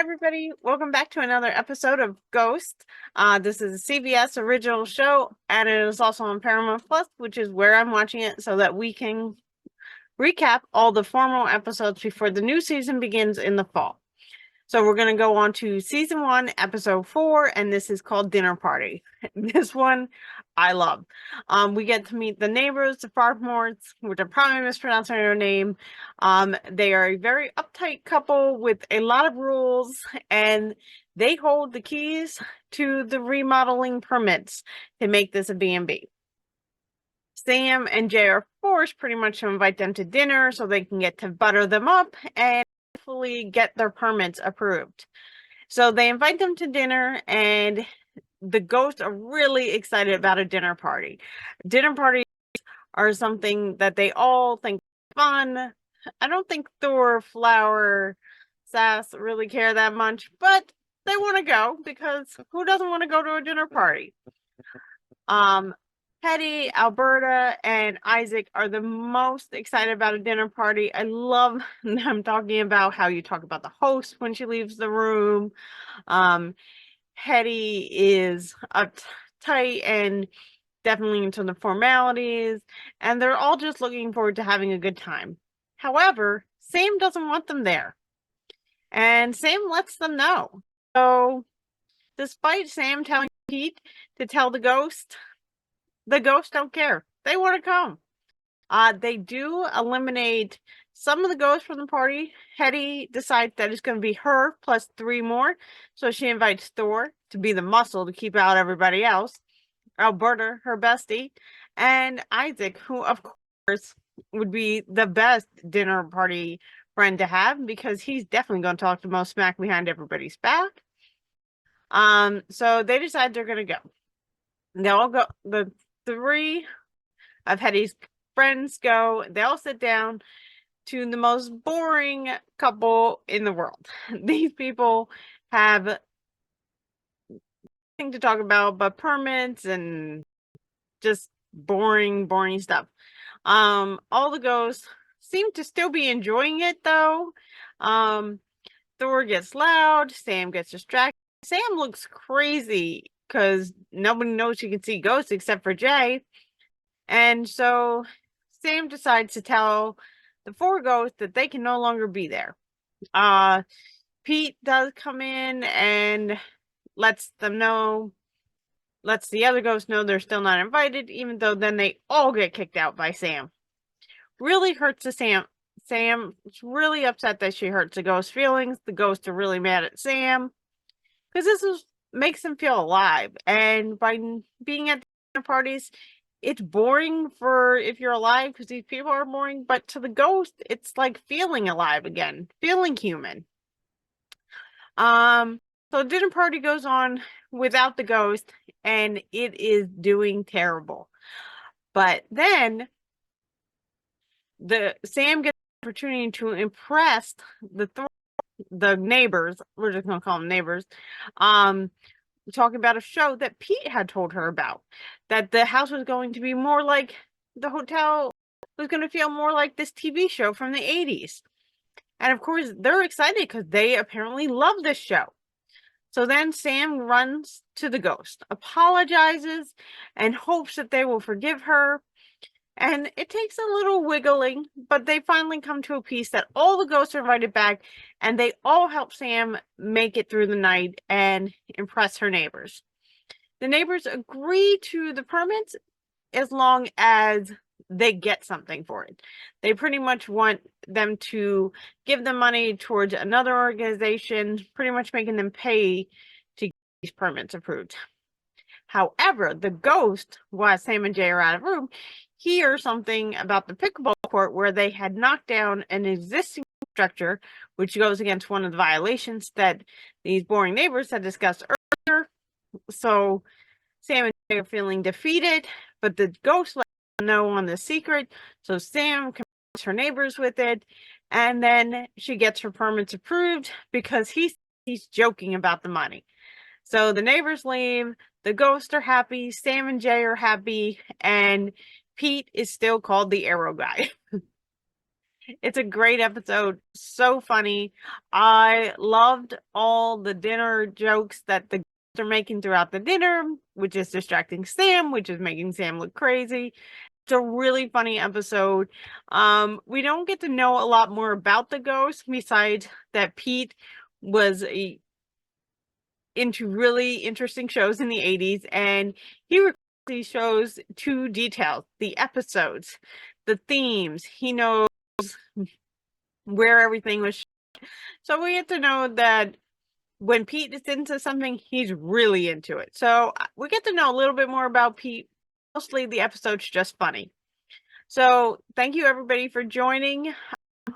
everybody. Welcome back to another episode of Ghosts. This is a CBS original show, and it is also on Paramount Plus, which is where I'm watching it so that we can recap all the formal episodes before the new season begins in the fall. So we're going to go on to season 1, episode 4, and this is called Dinner Party. This one I love. We get to meet the neighbors, the Farmores, which I'm probably mispronouncing their name. They are a very uptight couple with a lot of rules, and they hold the keys to the remodeling permits to make this a B&B. Sam and Jay are forced pretty much to invite them to dinner so they can get to butter them up and hopefully get their permits approved. So they invite them to dinner, and the ghosts are really excited about a dinner party. Dinner parties are something that they all think fun. I don't think Thor, Flower, Sass really care that much, but they want to go because who doesn't want to go to a dinner party? Hetty, Alberta, and Isaac are the most excited about a dinner party. I love them talking about how you talk about the host when she leaves the room. Hetty is uptight and definitely into the formalities, and they're all just looking forward to having a good time. However, Sam doesn't want them there, and Sam lets them know. So, despite Sam telling Pete to tell the ghosts don't care. They want to come. They do eliminate some of the ghosts from the party. Hetty decides that it's going to be her plus 3 more. So she invites Thor to be the muscle to keep out everybody else. Alberta, her bestie. And Isaac, who of course would be the best dinner party friend to have because he's definitely going to talk the most smack behind everybody's back. So they decide they're going to go. They all go. The 3 of Hetty's friends go. They all sit down to the most boring couple in the world. These people have nothing to talk about but permits and just boring stuff. All the ghosts seem to still be enjoying it though. Thor gets loud. Sam gets distracted. Sam looks crazy because nobody knows she can see ghosts except for Jay. And so Sam decides to tell the 4 ghosts that they can no longer be there. Pete does come in and lets the other ghosts know they're still not invited, even though then they all get kicked out by Sam. Really hurts the Sam. Sam is really upset that she hurts the ghosts' feelings. The ghosts are really mad at Sam because makes them feel alive. And by being at the dinner parties, it's boring for if you're alive because these people are boring, but to the ghost, it's like feeling alive again, feeling human. So dinner party goes on without the ghost, and it is doing terrible. But then Sam gets the opportunity to impress the neighbors. We're just gonna call them neighbors. Talking about a show that Pete had told her about, that the house was going to be more like the hotel was going to feel more like this TV show from the 80s. And of course, they're excited because they apparently love this show. So then Sam runs to the ghost, apologizes, and hopes that they will forgive her. And it takes a little wiggling, but they finally come to a peace that all the ghosts are invited back, and they all help Sam make it through the night and impress her neighbors. The neighbors agree to the permits as long as they get something for it. They pretty much want them to give them money towards another organization, pretty much making them pay to get these permits approved. However, the ghost, while Sam and Jay are out of room, hear something about the pickleball court where they had knocked down an existing structure, which goes against one of the violations that these boring neighbors had discussed earlier. So Sam and Jay are feeling defeated, but the ghost let them know on the secret, so Sam confronts her neighbors with it, and then she gets her permits approved because he's joking about the money. So the neighbors leave, the ghosts are happy, Sam and Jay are happy, and Pete is still called the Arrow Guy. It's a great episode. So funny. I loved all the dinner jokes that the are making throughout the dinner, which is distracting Sam, which is making Sam look crazy. It's a really funny episode. We don't get to know a lot more about the ghost besides that Pete was into really interesting shows in the 80s, and he records these shows to detail the episodes, the themes. He knows where everything was. So we get to know that when Pete is into something, he's really into it. So we get to know a little bit more about Pete. Mostly the episode's just funny. So thank you everybody for joining.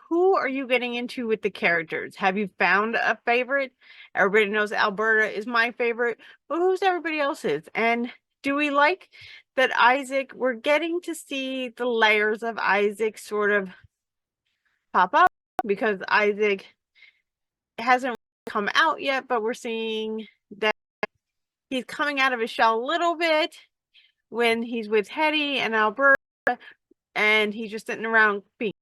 Who are you getting into with the characters? Have you found a favorite? Everybody knows Alberta is my favorite, but who's everybody else's? And do we like that Isaac, we're getting to see the layers of Isaac sort of pop up, because Isaac hasn't come out yet, but we're seeing that he's coming out of his shell a little bit when he's with Hetty and Alberta, and he's just sitting around being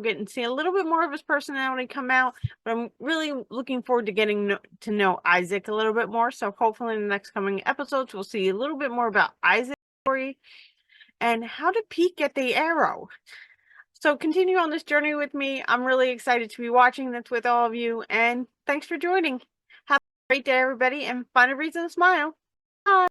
getting to see a little bit more of his personality come out. But I'm really looking forward to getting to know Isaac a little bit more. So hopefully in the next coming episodes, we'll see a little bit more about Isaac's story and how did Pete get the arrow. So continue on this journey with me. I'm really excited to be watching this with all of you, and thanks for joining. Have a great day, everybody, and find a reason to smile. Bye.